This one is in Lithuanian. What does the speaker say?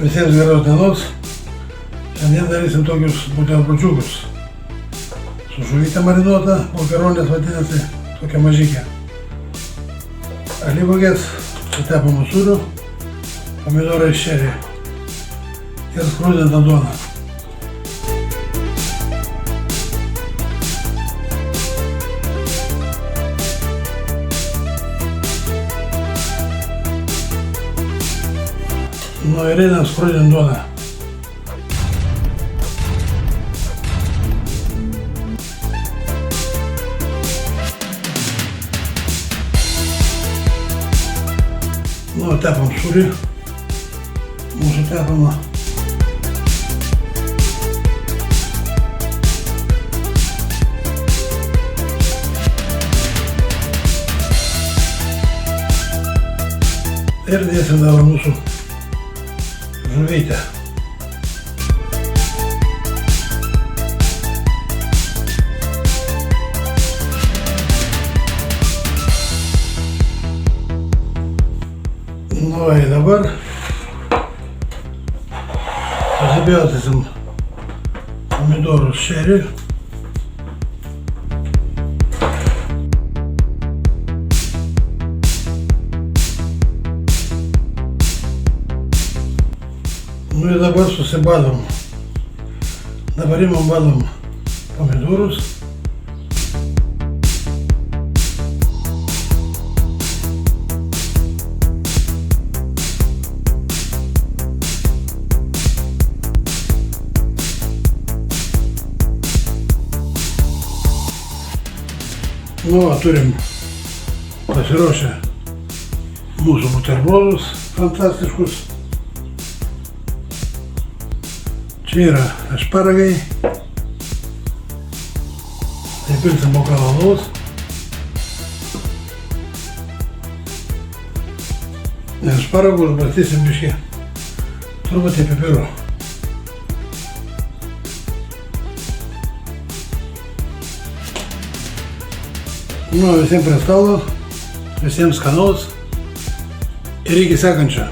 Visiems geros dienos. Šiandien darysim tokius buterbrudžiukus. Su žuvytė marinuota, makaronės vadinasi, tokia mažykė. Alyvuogės su tepamu sūriu, pomidorai šerį ir skrudinta duona. Nu ir einam skrudint duoną. Nu, tepam sūrį, mūsų tepamą. Ir dėsim dabar mūsų žuvytę. Nu, ir dabar susipjaustysim pomidorus šerį. Nu ir dabar susibadom. Dabar imam badom pomidorus. Nu, turim pasiruošę mūsų buterbrodus fantastiškus. Čia yra ašparagai. Įpilsim bokalą alaus. Ašparagus barstysim biškį truputį pipirų. Nu, visiems prie stalo, visiems skanaus ir iki sekančio.